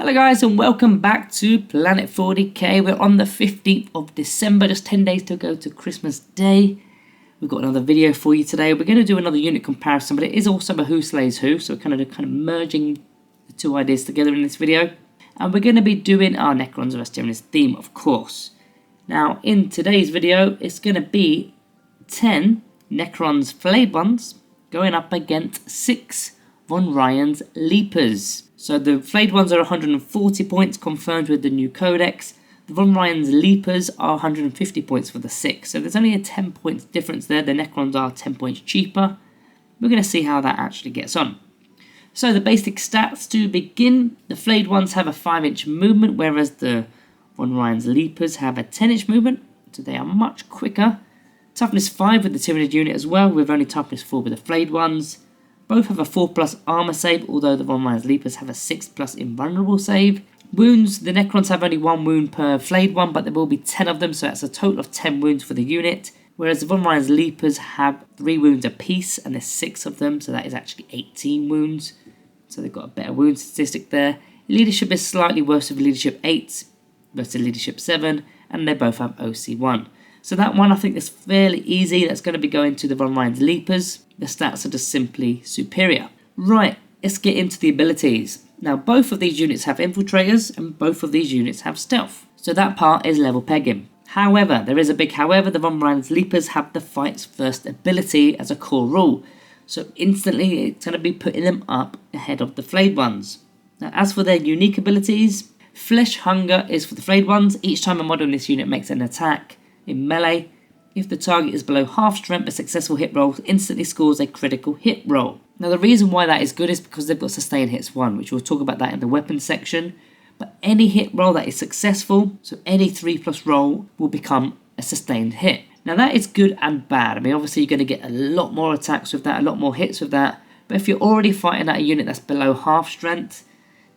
Hello guys and welcome back to Planet 40k. We're on the 15th of December, just 10 days to go to Christmas Day. We've got another video for you today. We're going to do another unit comparison, but it is also a Who Slays Who, so we're kind of merging the two ideas together in this video. And we're going to be doing our Necrons vs Tyranids theme, of course. Now, in today's video, it's going to be 10 Necrons Flayed Ones going up against 6 Von Ryan's Leapers. So the Flayed Ones are 140 points confirmed with the new codex. The Von Ryan's Leapers are 150 points for the 6. So there's only a 10 points difference there. The Necrons are 10 points cheaper. We're going to see how that actually gets on. So the basic stats to begin. The Flayed Ones have a 5-inch movement, whereas the Von Ryan's Leapers have a 10-inch movement. So they are much quicker. Toughness 5 with the Tyranid unit as well, with only toughness 4 with the Flayed Ones. Both have a 4+ armor save, although the Von Ryan's Leapers have a 6+ invulnerable save. Wounds, the Necrons have only 1 wound per Flayed One, but there will be 10 of them, so that's a total of 10 wounds for the unit. Whereas the Von Ryan's Leapers have 3 wounds apiece, and there's 6 of them, so that is actually 18 wounds. So they've got a better wound statistic there. Leadership is slightly worse with Leadership 8 versus Leadership 7, and they both have OC 1. So that one I think is fairly easy. That's going to be going to the Von Ryan's Leapers. The stats are just simply superior. Right, let's get into the abilities. Now both of these units have infiltrators and both of these units have stealth. So that part is level pegging. However, there is a big however, the Von Ryan's Leapers have the fights first ability as a core rule. So instantly it's going to be putting them up ahead of the Flayed Ones. Now as for their unique abilities, Flesh Hunger is for the Flayed Ones. Each time a model in this unit makes an attack in melee, if the target is below half strength, a successful hit roll instantly scores a critical hit roll. Now the reason why that is good is because they've got sustain hits 1, which we'll talk about that in the weapons section. But any hit roll that is successful, so any 3+ roll, will become a sustained hit. Now that is good and bad. I mean, obviously you're going to get a lot more attacks with that, a lot more hits with that. But if you're already fighting at a unit that's below half strength,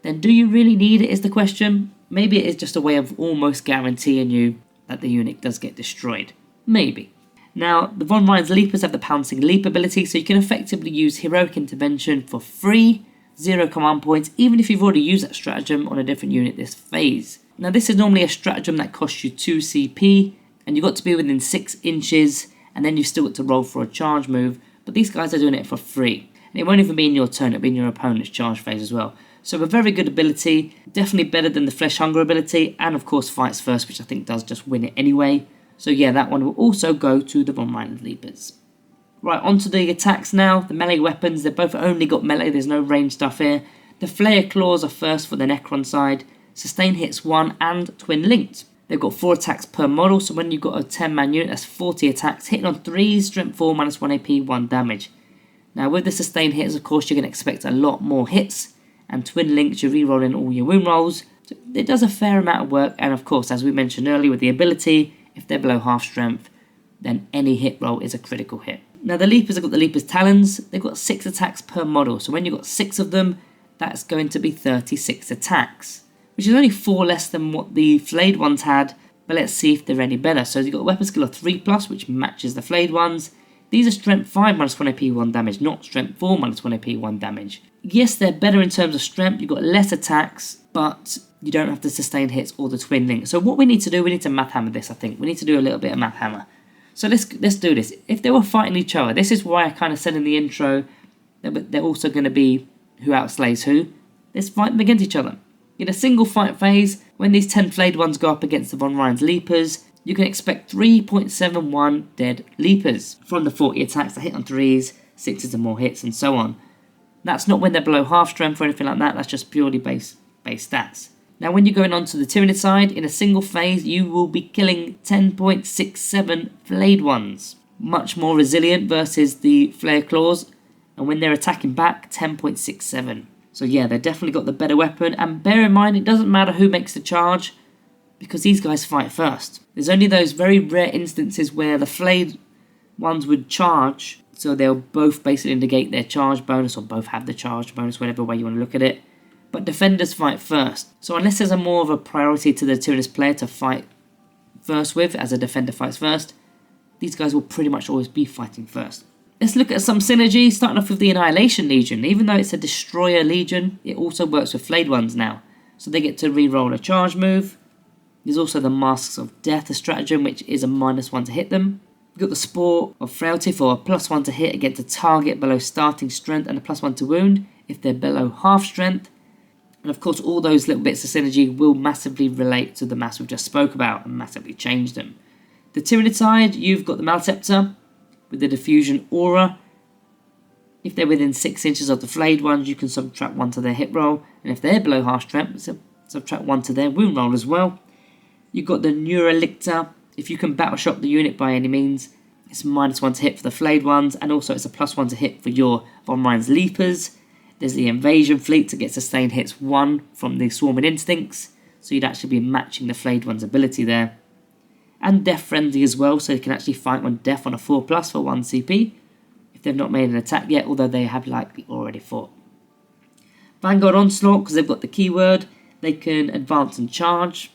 then do you really need it is the question. Maybe it is just a way of almost guaranteeing you that the unit does get destroyed. Maybe. Now, the Von Ryan's Leapers have the Pouncing Leap ability, so you can effectively use Heroic Intervention for free, 0 command points, even if you've already used that stratagem on a different unit this phase. Now, this is normally a stratagem that costs you 2 CP, and you've got to be within 6 inches, and then you've still got to roll for a charge move, but these guys are doing it for free. And it won't even be in your turn, it'll be in your opponent's charge phase as well. So a very good ability, definitely better than the Flesh Hunger ability, and of course Fights First, which I think does just win it anyway. So yeah, that one will also go to the Von Ryan's Leapers. Right, onto the attacks now. The melee weapons, they've both only got melee, there's no range stuff here. The Flayer Claws are first for the Necron side, Sustain hits 1 and Twin Linked. They've got 4 attacks per model, so when you've got a 10-man unit, that's 40 attacks, hitting on 3s, strength 4, -1 AP, 1 damage. Now with the Sustain hits, of course, you're going to expect a lot more hits, and Twin Linked, you're re-rolling all your wound rolls. So it does a fair amount of work, and of course, as we mentioned earlier with the ability, if they're below half strength, then any hit roll is a critical hit. Now the Leapers have got the Leapers Talons. They've got 6 attacks per model. So when you've got 6 of them, that's going to be 36 attacks, which is only 4 less than what the Flayed Ones had. But let's see if they're any better. So you've got a weapon skill of 3+, which matches the Flayed Ones. These are strength 5, -1 AP, 1 damage, not strength 4, -1 AP, 1 damage. Yes, they're better in terms of strength. You've got less attacks, but you don't have to sustain hits or the Twin Link. So what we need to do, we need to Mathhammer this, I think. We need to do a little bit of Mathhammer. So let's do this. If they were fighting each other, this is why I kind of said in the intro that they're also going to be who outslays who. Let's fight them against each other. In a single fight phase, when these 10 Flayed Ones go up against the Von Ryan's Leapers, you can expect 3.71 dead Leapers from the 40 attacks that hit on 3s, 6s and more hits, and so on. That's not when they're below half strength or anything like that, that's just purely base stats. Now when you're going on to the Tyranid side, in a single phase, you will be killing 10.67 Flayed Ones. Much more resilient versus the Flayer Claws, and when they're attacking back, 10.67. So yeah, they've definitely got the better weapon, and bear in mind, it doesn't matter who makes the charge, because these guys fight first. There's only those very rare instances where the Flayed Ones would charge, so they'll both basically negate their charge bonus, or both have the charge bonus, whatever way you want to look at it. But defenders fight first. So unless there's a more of a priority to the Tyranids player to fight first with, as a defender fights first, these guys will pretty much always be fighting first. Let's look at some synergy, starting off with the Annihilation Legion. Even though it's a Destroyer Legion, it also works with Flayed Ones now. so they get to re-roll a charge move. There's also the Masks of Death, a stratagem, which is a -1 to hit them. You've got the Spore of Frailty for a +1 to hit against a target below starting strength and a +1 to wound if they're below half strength. And of course, all those little bits of synergy will massively relate to the mass we've just spoke about and massively change them. The Tyranid side, you've got the Mathhammer with the Diffusion Aura. If they're within 6 inches of the Flayed Ones, you can subtract 1 to their hit roll. And if they're below half strength, subtract 1 to their wound roll as well. You've got the Neurolictor. If you can battle shock the unit by any means, it's -1 to hit for the Flayed Ones, and also it's a +1 to hit for your Von Ryan's Leapers. There's the Invasion Fleet to get sustained hits 1 from the Swarming Instincts, so you'd actually be matching the Flayed One's ability there. And Death Frenzy as well, so you can actually fight on Death on a 4+ for 1 CP, if they've not made an attack yet, although they have likely already fought. Vanguard Onslaught, because they've got the keyword, they can advance and charge.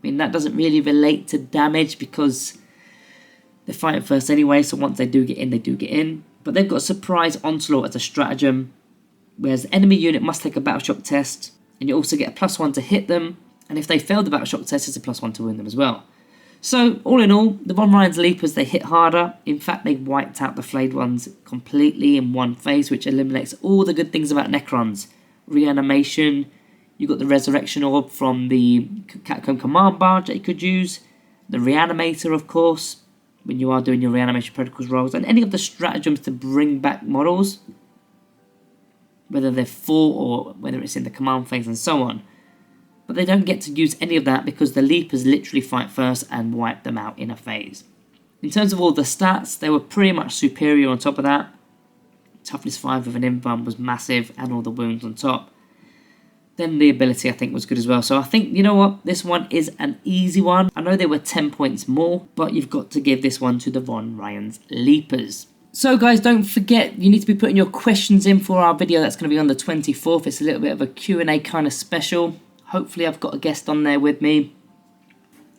I mean, that doesn't really relate to damage because they're fighting first anyway, so once they do get in, they do get in. But they've got Surprise Onslaught as a stratagem, whereas the enemy unit must take a Battle Shock test, and you also get a +1 to hit them, and if they fail the Battle Shock test, it's a +1 to win them as well. So, all in all, the Von Ryan's Leapers, they hit harder. In fact, they wiped out the Flayed Ones completely in one phase, which eliminates all the good things about Necrons. Reanimation, you got the Resurrection Orb from the Catacomb Command Barge that you could use, the Reanimator, of course, when you are doing your Reanimation Protocols rolls, and any of the stratagems to bring back models, whether they're full or whether it's in the command phase and so on. But they don't get to use any of that because the Leapers literally fight first and wipe them out in a phase. In terms of all the stats, they were pretty much superior on top of that. Toughness 5 with an invuln was massive and all the wounds on top. Then the ability I think was good as well. So I think, you know what, this one is an easy one. I know they were 10 points more, but you've got to give this one to the Von Ryan's Leapers. So guys, don't forget, you need to be putting your questions in for our video that's going to be on the 24th. It's a little bit of a Q&A kind of special. Hopefully I've got a guest on there with me.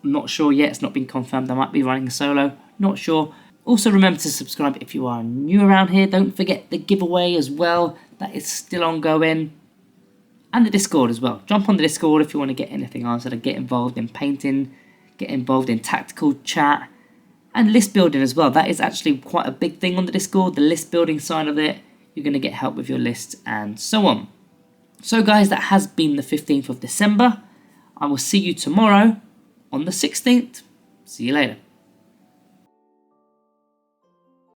I'm not sure yet, it's not been confirmed. I might be running a solo, not sure. Also remember to subscribe if you are new around here. Don't forget the giveaway as well, that is still ongoing. And the Discord as well. Jump on the Discord if you want to get anything answered, get involved in painting, get involved in tactical chat, and list building as well. That is actually quite a big thing on the Discord, the list building side of it. You're going to get help with your list and so on. So guys, that has been the 15th of December. I will see you tomorrow on the 16th. See you later.